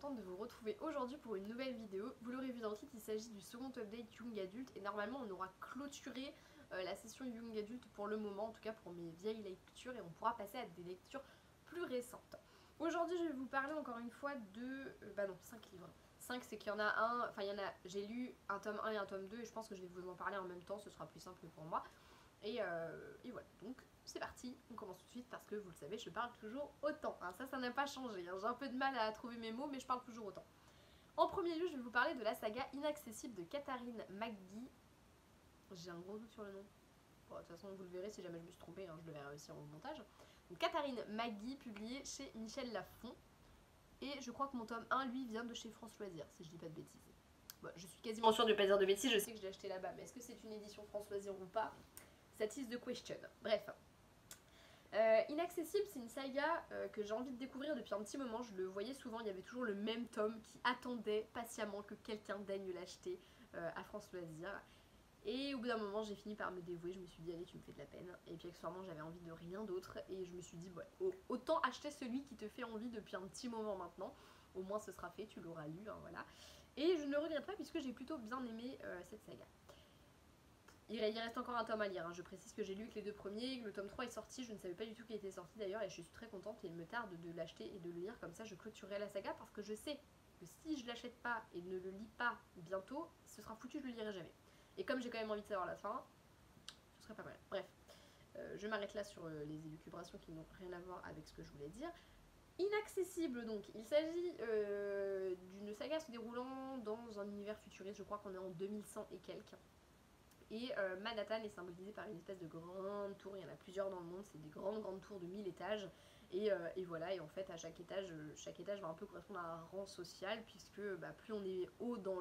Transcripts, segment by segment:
contente de vous retrouver aujourd'hui pour une nouvelle vidéo. Vous l'aurez vu dans le titre, il s'agit du second update Young Adult et normalement on aura clôturé la session Young Adult pour le moment, en tout cas pour mes vieilles lectures, et on pourra passer à des lectures plus récentes. Aujourd'hui je vais vous parler encore une fois de... 5 livres. 5 c'est qu'il y en a un, enfin il y en a, j'ai lu un tome 1 et un tome 2 et je pense que je vais vous en parler en même temps, ce sera plus simple pour moi. Et voilà, donc c'est parti, on commence tout de suite parce que vous le savez, je parle toujours autant. Hein. Ça n'a pas changé, hein. J'ai un peu de mal à trouver mes mots, mais je parle toujours autant. En premier lieu, je vais vous parler de la saga Inaccessible de Katharine McGee. J'ai un gros doute sur le nom. Bon, de toute façon, vous le verrez si jamais je me suis trompée, hein, je le verrai aussi en montage. Donc Katharine McGee, publié chez Michel Lafon. Et je crois que mon tome 1, lui, vient de chez France Loisirs, si je dis pas de bêtises. Bon, je suis quasiment sûre de ne pas dire de bêtises, je sais que je l'ai acheté là-bas, mais est-ce que c'est une édition France Loisirs ou pas? That is the question. Bref. Inaccessible, c'est une saga que j'ai envie de découvrir depuis un petit moment. Je le voyais souvent, il y avait toujours le même tome qui attendait patiemment que quelqu'un daigne l'acheter à France Loisirs. Et au bout d'un moment, j'ai fini par me dévouer. Je me suis dit, allez, tu me fais de la peine. Et puis accessoirement, j'avais envie de rien d'autre. Et je me suis dit, ouais, autant acheter celui qui te fait envie depuis un petit moment maintenant. Au moins, ce sera fait, tu l'auras lu, hein, voilà. Et je ne le regrette pas puisque j'ai plutôt bien aimé cette saga. Il reste encore un tome à lire, hein. Je précise que j'ai lu que les deux premiers, que le tome 3 est sorti, je ne savais pas du tout qu'il était sorti d'ailleurs et je suis très contente et il me tarde de l'acheter et de le lire, comme ça je clôturerai la saga parce que je sais que si je l'achète pas et ne le lis pas bientôt, ce sera foutu, je le lirai jamais. Et comme j'ai quand même envie de savoir la fin, ce serait pas mal. Bref, je m'arrête là sur les élucubrations qui n'ont rien à voir avec ce que je voulais dire. Inaccessible donc, il s'agit d'une saga se déroulant dans un univers futuriste, je crois qu'on est en 2100 et quelques. Et Manhattan est symbolisé par une espèce de grande tour, il y en a plusieurs dans le monde, c'est des grandes tours de 1000 étages. Et voilà, et en fait à chaque étage va un peu correspondre à un rang social, puisque plus on est haut dans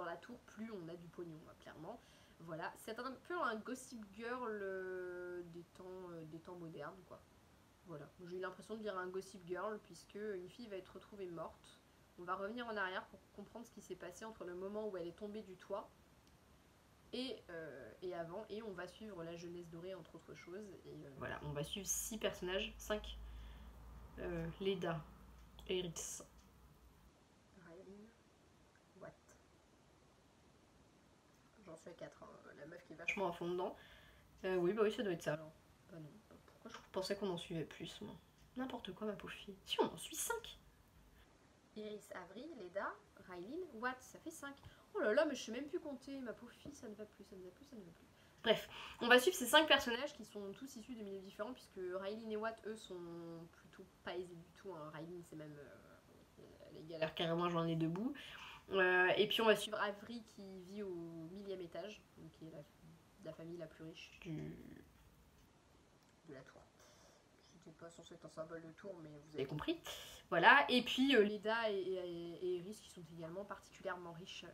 la tour, plus on a du pognon, clairement. Voilà, c'est un peu un Gossip Girl des temps modernes, quoi. Voilà, j'ai eu l'impression de lire un Gossip Girl, puisque une fille va être retrouvée morte. On va revenir en arrière pour comprendre ce qui s'est passé entre le moment où elle est tombée du toit et avant, et on va suivre la jeunesse dorée entre autres choses. Et voilà, on va suivre 6 personnages, 5. Leda, Eris, Ryan, Watt. J'en suis à 4, hein. La meuf qui est vachement à fond dedans. Oui, bah oui, ça doit être ça alors. Bah non, pourquoi je pensais qu'on en suivait plus, moi. N'importe quoi, ma pauvre fille. Si, on en suit 5. Iris, Avril, Leda, Rylin, Watt, ça fait 5. Oh là là, mais je sais même plus compter, ma pauvre fille, ça ne va plus, ça ne va plus, ça ne va plus. Bref, on va suivre ces 5 personnages qui sont tous issus de milieux différents, puisque Rylin et Watt, eux, sont plutôt pas aisés du tout. Hein. Rylin, c'est même... elle galère carrément, j'en ai debout. Et puis on va suivre Avril qui vit au 1000e étage, donc qui est la famille la plus riche de la tour. C'était pas censé être un symbole de tour, mais vous avez compris. Voilà, et puis Leda et Eris qui sont également particulièrement riches,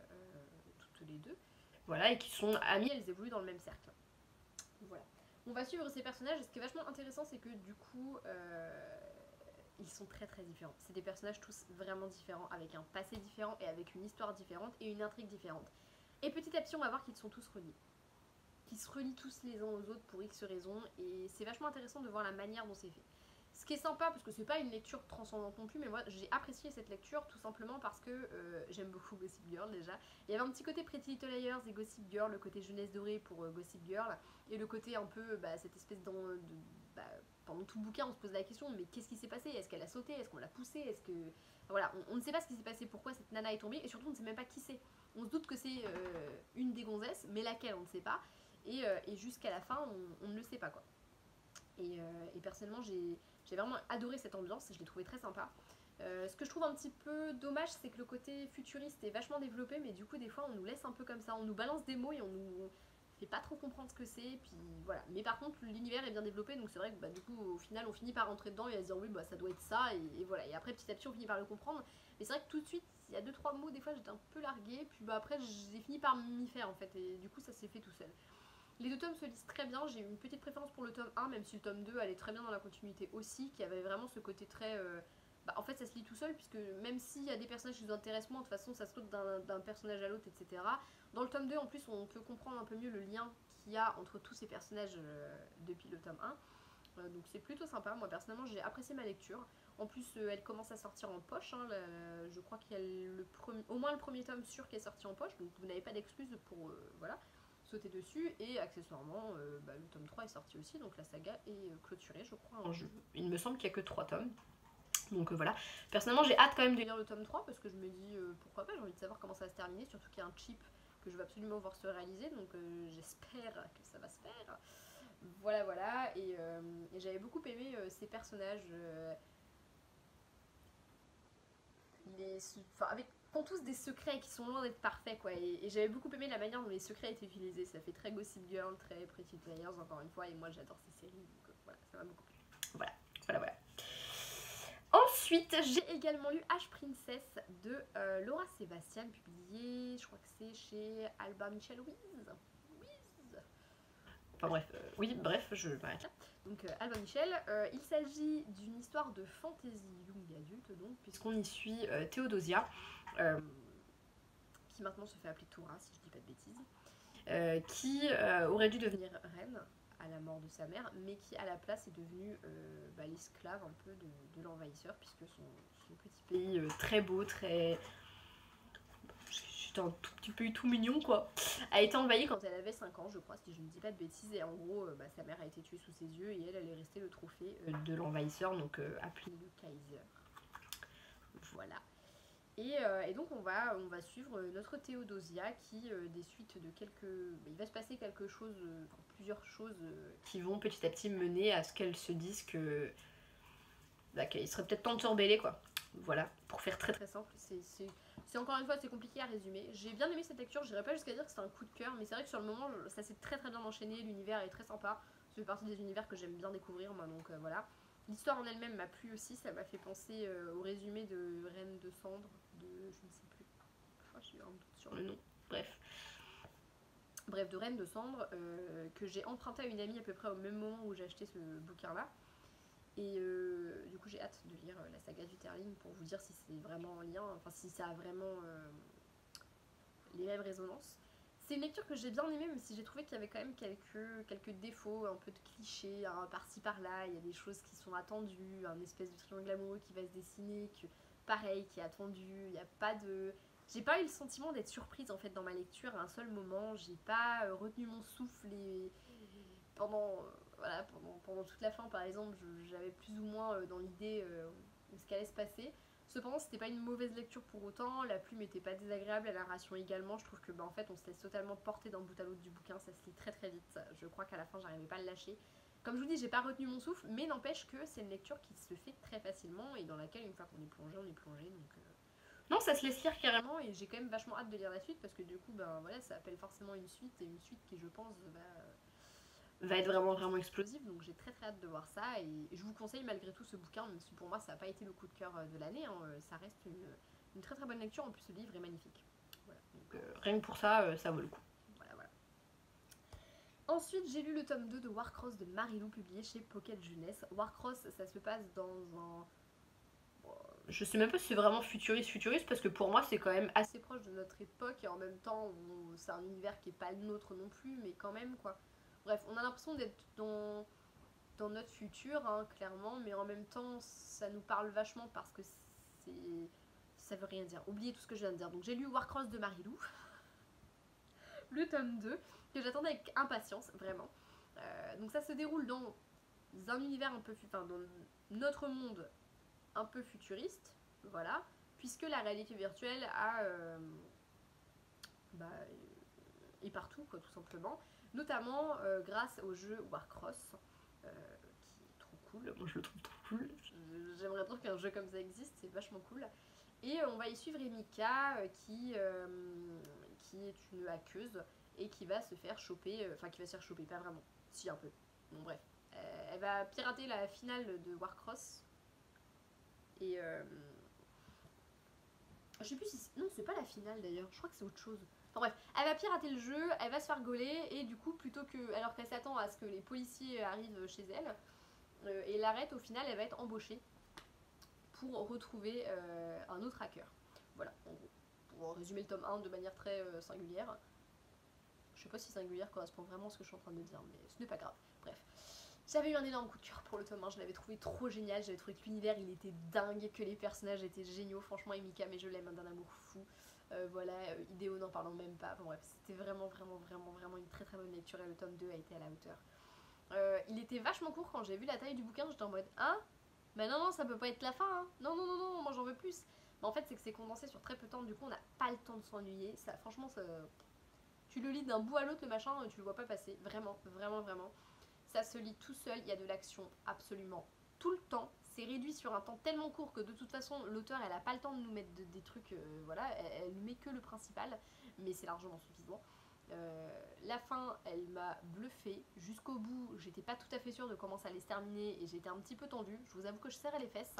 toutes les deux. Voilà, et qui sont amies, elles évoluent dans le même cercle. Voilà. On va suivre ces personnages, et ce qui est vachement intéressant, c'est que du coup, ils sont très différents. C'est des personnages tous vraiment différents, avec un passé différent, et avec une histoire différente, et une intrigue différente. Et petit à petit, on va voir qu'ils sont tous reliés. Qu'ils se relient tous les uns aux autres pour X raisons, et c'est vachement intéressant de voir la manière dont c'est fait. Ce qui est sympa, parce que c'est pas une lecture transcendante non plus, mais moi j'ai apprécié cette lecture tout simplement parce que j'aime beaucoup Gossip Girl déjà. Il y avait un petit côté Pretty Little Liars et Gossip Girl, le côté jeunesse dorée pour Gossip Girl, et le côté un peu cette espèce pendant tout le bouquin on se pose la question, mais qu'est-ce qui s'est passé? Est-ce qu'elle a sauté? Est-ce qu'on l'a poussée? Est-ce que... Voilà, on ne sait pas ce qui s'est passé, pourquoi cette nana est tombée, et surtout on ne sait même pas qui c'est. On se doute que c'est une des gonzesses, mais laquelle on ne sait pas, et jusqu'à la fin on ne le sait pas quoi. Et personnellement j'ai vraiment adoré cette ambiance, je l'ai trouvé très sympa. Ce que je trouve un petit peu dommage, c'est que le côté futuriste est vachement développé, mais du coup des fois on nous laisse un peu comme ça, on nous balance des mots et on nous fait pas trop comprendre ce que c'est, puis voilà. Mais par contre l'univers est bien développé, donc c'est vrai que du coup au final on finit par rentrer dedans et à se dire oui ça doit être ça, et voilà. Et après petit à petit on finit par le comprendre, mais c'est vrai que tout de suite il y a 2-3 mots des fois j'étais un peu larguée, puis après j'ai fini par m'y faire en fait, et du coup ça s'est fait tout seul. Les deux tomes se lisent très bien, j'ai eu une petite préférence pour le tome 1, même si le tome 2 allait très bien dans la continuité aussi, qui avait vraiment ce côté très... en fait ça se lit tout seul, puisque même s'il y a des personnages qui nous intéressent moins, de toute façon ça saute d'un personnage à l'autre, etc. Dans le tome 2 en plus on peut comprendre un peu mieux le lien qu'il y a entre tous ces personnages depuis le tome 1. Donc c'est plutôt sympa, moi personnellement j'ai apprécié ma lecture. En plus elle commence à sortir en poche, hein, je crois qu'il y a au moins le premier tome sûr qui est sorti en poche, donc vous n'avez pas d'excuse pour voilà, sauter dessus. Et accessoirement le tome 3 est sorti aussi, donc la saga est clôturée je crois en jeu. Il me semble qu'il n'y a que 3 tomes. Donc voilà, personnellement j'ai hâte quand même de lire le tome 3 parce que je me dis pourquoi pas, j'ai envie de savoir comment ça va se terminer, surtout qu'il y a un chip que je veux absolument voir se réaliser, donc j'espère que ça va se faire. Voilà, voilà, et j'avais beaucoup aimé ces personnages. Qui ont tous des secrets qui sont loin d'être parfaits, quoi. Et j'avais beaucoup aimé la manière dont les secrets étaient utilisés. Ça fait très Gossip Girl, très Pretty Players, encore une fois, et moi j'adore ces séries, donc voilà, ça m'a beaucoup plu. Voilà, voilà, voilà. Ensuite, j'ai également lu H Princess de Laura Sébastien, publié, je crois que c'est chez Albin Michel Louise. Enfin bref, oui, bref, je m'arrête là. Donc Albin Michel, il s'agit d'une histoire de fantasy young adulte, donc, puisqu'on y suit Théodosia, qui maintenant se fait appeler Tora, si je dis pas de bêtises, qui aurait dû devenir reine à la mort de sa mère, mais qui à la place est devenue l'esclave un peu de l'envahisseur, puisque son petit pays très beau, très... un tout petit peu tout mignon quoi, a été envahie quand elle avait 5 ans je crois, si je ne dis pas de bêtises, et en gros sa mère a été tuée sous ses yeux et elle est restée le trophée de l'envahisseur, donc appelé le Kaiser. Voilà. Et donc on va suivre notre Théodosia qui, des suites de il va se passer quelque chose, plusieurs choses qui vont petit à petit mener à ce qu'elle se dise que qu'il serait peut-être temps de se rebeller quoi. Voilà, pour faire très très simple, c'est encore une fois c'est compliqué à résumer. J'ai bien aimé cette lecture, j'irai pas jusqu'à dire que c'est un coup de cœur, mais c'est vrai que sur le moment ça s'est très très bien enchaîné, l'univers est très sympa, ça fait partie des univers que j'aime bien découvrir moi, donc voilà. L'histoire en elle-même m'a plu aussi, ça m'a fait penser au résumé de Reine de Cendre, de je ne sais plus, je crois que j'ai un doute sur le nom, bref, de Reine de Cendre, que j'ai emprunté à une amie à peu près au même moment où j'ai acheté ce bouquin là. Et du coup j'ai hâte de lire la saga du Terling pour vous dire si c'est vraiment en lien, enfin si ça a vraiment les mêmes résonances. C'est une lecture que j'ai bien aimée, même si j'ai trouvé qu'il y avait quand même quelques défauts, un peu de clichés, par-ci par-là, il y a des choses qui sont attendues, un espèce de triangle amoureux qui va se dessiner, pareil, qui est attendu, il n'y a pas de... J'ai pas eu le sentiment d'être surprise en fait dans ma lecture à un seul moment, j'ai pas retenu mon souffle pendant toute la fin par exemple, j'avais plus ou moins dans l'idée de ce qu'allait se passer. Cependant c'était pas une mauvaise lecture pour autant, la plume était pas désagréable, la narration également, je trouve que en fait on se laisse totalement porter d'un bout à l'autre du bouquin, ça se lit très très vite, je crois qu'à la fin j'arrivais pas à le lâcher. Comme je vous dis, j'ai pas retenu mon souffle, mais n'empêche que c'est une lecture qui se fait très facilement et dans laquelle une fois qu'on est plongé, on est plongé, donc... Non, ça se laisse lire carrément et j'ai quand même vachement hâte de lire la suite parce que du coup, voilà, ça appelle forcément une suite et une suite qui, je pense, va être vraiment vraiment explosive, donc j'ai très très hâte de voir ça et je vous conseille malgré tout ce bouquin, même si pour moi ça n'a pas été le coup de cœur de l'année, hein, ça reste une très très bonne lecture, en plus le livre est magnifique. Voilà, donc rien que pour ça, ça vaut le coup. Voilà, voilà. Ensuite j'ai lu le tome 2 de Warcross de Marilou, publié chez Pocket Jeunesse. Warcross ça se passe dans un... Je sais même pas si c'est vraiment futuriste parce que pour moi c'est quand même assez proche de notre époque et en même temps c'est un univers qui est pas le nôtre non plus, mais quand même quoi. Bref, on a l'impression d'être dans notre futur, hein, clairement, mais en même temps, ça nous parle vachement parce que ça veut rien dire. Oubliez tout ce que je viens de dire. Donc j'ai lu Warcross de Marilou, le tome 2, que j'attendais avec impatience, vraiment. Donc ça se déroule dans un univers un peu... Enfin, dans notre monde un peu futuriste, voilà, puisque la réalité virtuelle est partout, quoi, tout simplement. Notamment grâce au jeu Warcross, qui est trop cool. Moi je le trouve trop cool. J'aimerais trop qu'un jeu comme ça existe, c'est vachement cool. Et on va y suivre Emika qui est une hackeuse et qui va se faire choper, qui va se faire choper, pas vraiment, si un peu. Bon bref, elle va pirater la finale de Warcross et je sais plus si... Non, c'est pas la finale d'ailleurs, je crois que c'est autre chose. Enfin bref, elle va pirater le jeu, elle va se faire gauler et du coup, plutôt que... Alors qu'elle s'attend à ce que les policiers arrivent chez elle et l'arrêtent, au final, elle va être embauchée pour retrouver un autre hacker. Voilà, en gros. Pour résumer le tome 1 de manière très singulière. Je sais pas si singulière correspond vraiment à ce que je suis en train de dire, mais ce n'est pas grave. Bref. J'avais eu un énorme coup de cœur pour le tome 1, je l'avais trouvé trop génial, j'avais trouvé que l'univers il était dingue, que les personnages étaient géniaux, franchement Emika, mais je l'aime d'un amour fou. Voilà, Idéo n'en parlons même pas, bon bref, c'était vraiment une très très bonne lecture et le tome 2 a été à la hauteur. Il était vachement court quand j'ai vu la taille du bouquin, j'étais en mode hein, mais non ça peut pas être la fin, hein. Non, moi j'en veux plus. Mais en fait c'est que c'est condensé sur très peu de temps, du coup on n'a pas le temps de s'ennuyer, ça franchement ça... Tu le lis d'un bout à l'autre le machin, tu le vois pas passer, vraiment. Ça se lit tout seul, il y a de l'action absolument tout le temps. C'est réduit sur un temps tellement court que de toute façon l'auteur elle a pas le temps de nous mettre des trucs, voilà, elle nous met que le principal, mais c'est largement suffisant. La fin, elle m'a bluffée. Jusqu'au bout, j'étais pas tout à fait sûre de comment ça allait se terminer et j'étais un petit peu tendue. Je vous avoue que je serrais les fesses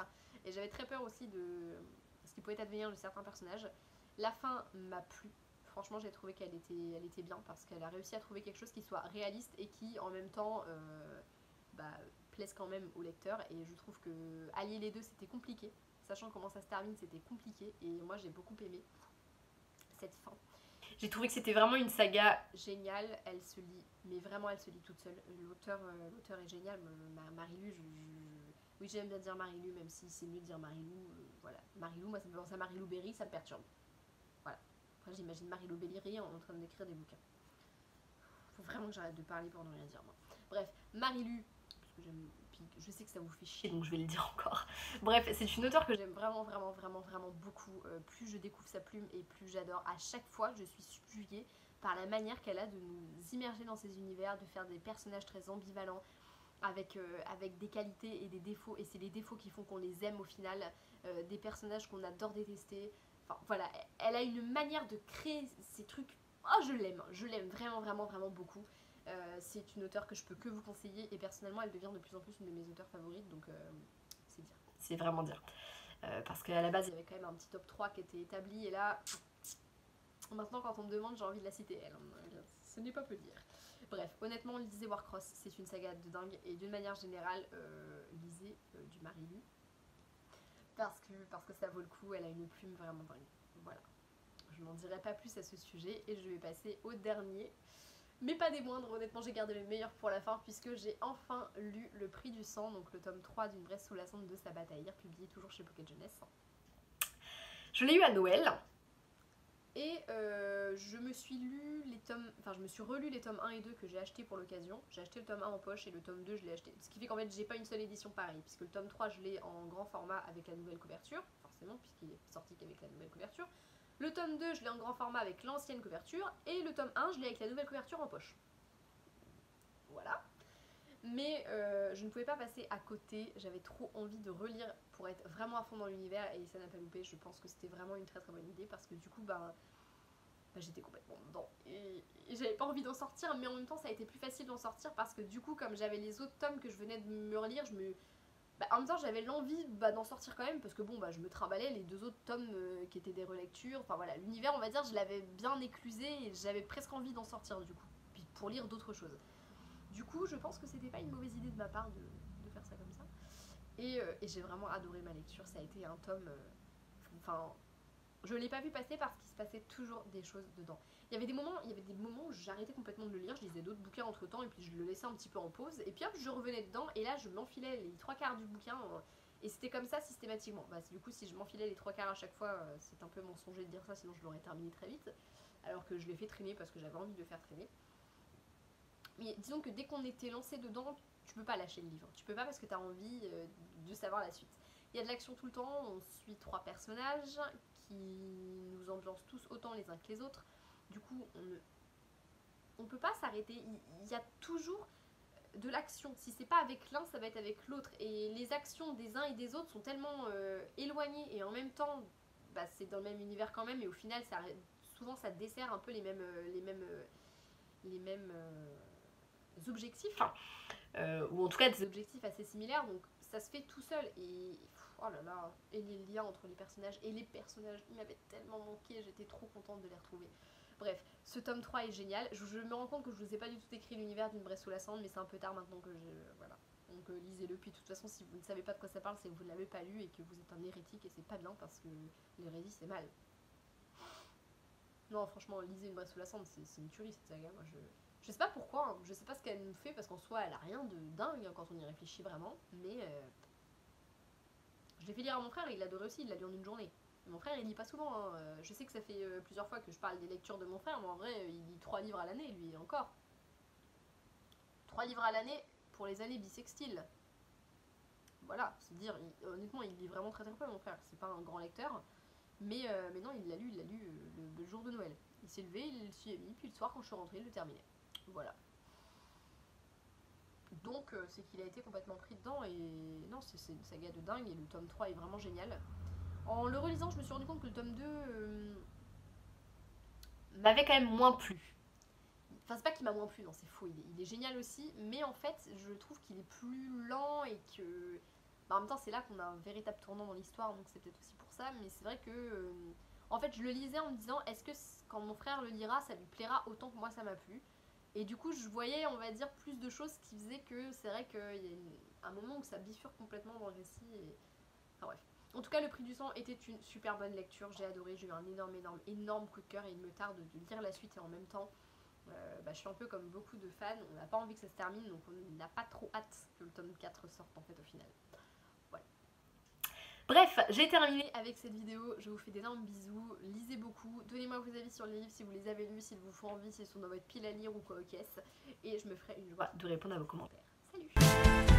et j'avais très peur aussi de ce qui pouvait advenir de certains personnages. La fin m'a plu. Franchement, j'ai trouvé qu'elle était bien parce qu'elle a réussi à trouver quelque chose qui soit réaliste et qui, en même temps, plaise quand même au lecteur. Et je trouve que allier les deux, c'était compliqué. Sachant comment ça se termine, c'était compliqué. Et moi, j'ai beaucoup aimé cette fin. J'ai trouvé que c'était vraiment une saga géniale, elle se lit, mais vraiment elle se lit toute seule. L'auteur est génial, Marie-Lu, oui j'aime bien dire Marie-Lu, même si c'est mieux de dire Marie-Lu, voilà. Marie-Lu, moi ça me fait penser à Marie-Lou Berry, ça me perturbe. Voilà. Après j'imagine Marie-Lou Berry en train d'écrire des bouquins. Faut vraiment que j'arrête de parler pour ne rien dire moi. Bref, Marie-Lu, parce que j'aime... Je sais que ça vous fait chier donc je vais le dire encore. Bref, c'est une auteure que j'aime vraiment beaucoup. Plus je découvre sa plume et plus j'adore. À chaque fois, je suis subjuguée par la manière qu'elle a de nous immerger dans ses univers, de faire des personnages très ambivalents, avec des qualités et des défauts. Et c'est les défauts qui font qu'on les aime au final. Des personnages qu'on adore détester. Enfin voilà, elle a une manière de créer ces trucs. Oh, je l'aime vraiment beaucoup. C'est une auteure que je peux que vous conseiller et personnellement elle devient de plus en plus une de mes auteurs favorites, donc c'est dire. C'est vraiment dire. Parce qu'à la base il y avait quand même un petit top 3 qui était établi et là maintenant quand on me demande j'ai envie de la citer elle, ce n'est pas peu dire. Bref, honnêtement lisez Warcross, c'est une saga de dingue et d'une manière générale lisez du Marie-Lu parce que ça vaut le coup, elle a une plume vraiment dingue. Voilà, je n'en dirai pas plus à ce sujet et je vais passer au dernier. Mais pas des moindres, honnêtement j'ai gardé le meilleur pour la fin puisque j'ai enfin lu Le Prix du Sang, donc le tome 3 d'Une Bresse sous la cendre de Sabbat Tahir, publié toujours chez Pocket Jeunesse. Je l'ai eu à Noël et je me suis relu les tomes 1 et 2 que j'ai acheté pour l'occasion. J'ai acheté le tome 1 en poche et le tome 2 je l'ai acheté. Ce qui fait qu'en fait j'ai pas une seule édition pareille puisque le tome 3 je l'ai en grand format avec la nouvelle couverture, forcément puisqu'il est sorti qu'avec la nouvelle couverture. Le tome 2, je l'ai en grand format avec l'ancienne couverture. Et le tome 1, je l'ai avec la nouvelle couverture en poche. Voilà. Mais je ne pouvais pas passer à côté. J'avais trop envie de relire pour être vraiment à fond dans l'univers. Et ça n'a pas loupé. Je pense que c'était vraiment une très très bonne idée. Parce que du coup, j'étais complètement dedans. Et j'avais pas envie d'en sortir. Mais en même temps, ça a été plus facile d'en sortir. Parce que du coup, comme j'avais les autres tomes que je venais de me relire, en même temps j'avais l'envie d'en sortir quand même parce que je me trimballais les deux autres tomes qui étaient des relectures, enfin voilà, l'univers on va dire je l'avais bien éclusé et j'avais presque envie d'en sortir du coup, puis pour lire d'autres choses. Du coup je pense que c'était pas une mauvaise idée de ma part de faire ça comme ça. Et j'ai vraiment adoré ma lecture, ça a été un tome, je l'ai pas vu passer parce qu'il se passait toujours des choses dedans. Il y avait des moments où j'arrêtais complètement de le lire, je lisais d'autres bouquins entre temps et puis je le laissais un petit peu en pause et puis hop je revenais dedans et là je m'enfilais les 3/4 du bouquin et c'était comme ça systématiquement. Du coup si je m'enfilais les 3/4 à chaque fois c'est un peu mensonger de dire ça sinon je l'aurais terminé très vite alors que je l'ai fait traîner parce que j'avais envie de le faire traîner. Mais disons que dès qu'on était lancé dedans tu peux pas lâcher le livre, tu peux pas parce que t'as envie de savoir la suite. Il y a de l'action tout le temps, on suit 3 personnages qui nous ambiancent tous autant les uns que les autres. Du coup, on peut pas s'arrêter. Il y a toujours de l'action. Si c'est pas avec l'un, ça va être avec l'autre. Et les actions des uns et des autres sont tellement éloignées et en même temps, c'est dans le même univers quand même. Et au final, souvent, ça dessert un peu les mêmes objectifs. Ou en tout cas des objectifs assez similaires. Donc ça se fait tout seul. Et oh là là, et les liens entre les personnages ils m'avaient tellement manqué, j'étais trop contente de les retrouver. Bref, ce tome 3 est génial. Je me rends compte que je vous ai pas du tout écrit l'univers d'Une Bresse sous la cendre, mais c'est un peu tard maintenant que voilà. Donc lisez-le, puis de toute façon si vous ne savez pas de quoi ça parle, c'est que vous ne l'avez pas lu et que vous êtes un hérétique et c'est pas bien parce que l'hérésie c'est mal. Non franchement, lisez Une Bresse sous la cendre, c'est une tuerie cette saga, moi Je sais pas pourquoi, hein. Je sais pas ce qu'elle nous fait, parce qu'en soi, elle a rien de dingue hein, quand on y réfléchit vraiment, mais je l'ai fait lire à mon frère, il l'adorait aussi, il l'a lu en une journée. Mon frère, il lit pas souvent, hein. Je sais que ça fait plusieurs fois que je parle des lectures de mon frère, mais en vrai, il lit 3 livres à l'année, lui, encore. 3 livres à l'année pour les années bissextiles. Voilà, c'est dire, honnêtement, il lit vraiment très très peu, mon frère. C'est pas un grand lecteur, mais non, il l'a lu le jour de Noël. Il s'est levé, il s'y est mis, puis le soir, quand je suis rentrée, il le terminait. Voilà. Donc, c'est qu'il a été complètement pris dedans, et non, c'est une saga de dingue, et le tome 3 est vraiment génial. En le relisant, je me suis rendu compte que le tome 2 m'avait quand même moins plu. Enfin, c'est pas qu'il m'a moins plu, non, c'est faux, il est génial aussi, mais en fait, je trouve qu'il est plus lent et que. Bah, en même temps, c'est là qu'on a un véritable tournant dans l'histoire, donc c'est peut-être aussi pour ça, mais c'est vrai que. En fait, je le lisais en me disant, est-ce que quand mon frère le lira, ça lui plaira autant que moi ça m'a plu? Et du coup, je voyais, on va dire, plus de choses qui faisaient que c'est vrai qu'il y a un moment où ça bifurque complètement dans le récit. Enfin bref. En tout cas, Le Prix du Sang était une super bonne lecture, j'ai adoré, j'ai eu un énorme coup de cœur et il me tarde de lire la suite et en même temps, je suis un peu comme beaucoup de fans, on n'a pas envie que ça se termine, donc on n'a pas trop hâte que le tome 4 sorte en fait au final. Voilà. Bref, j'ai terminé avec cette vidéo, je vous fais d'énormes bisous, lisez beaucoup, donnez-moi vos avis sur les livres si vous les avez lus, s'ils vous font envie, s'ils sont dans votre pile à lire ou quoi aux caisses, et je me ferai une joie de répondre à vos commentaires. Salut!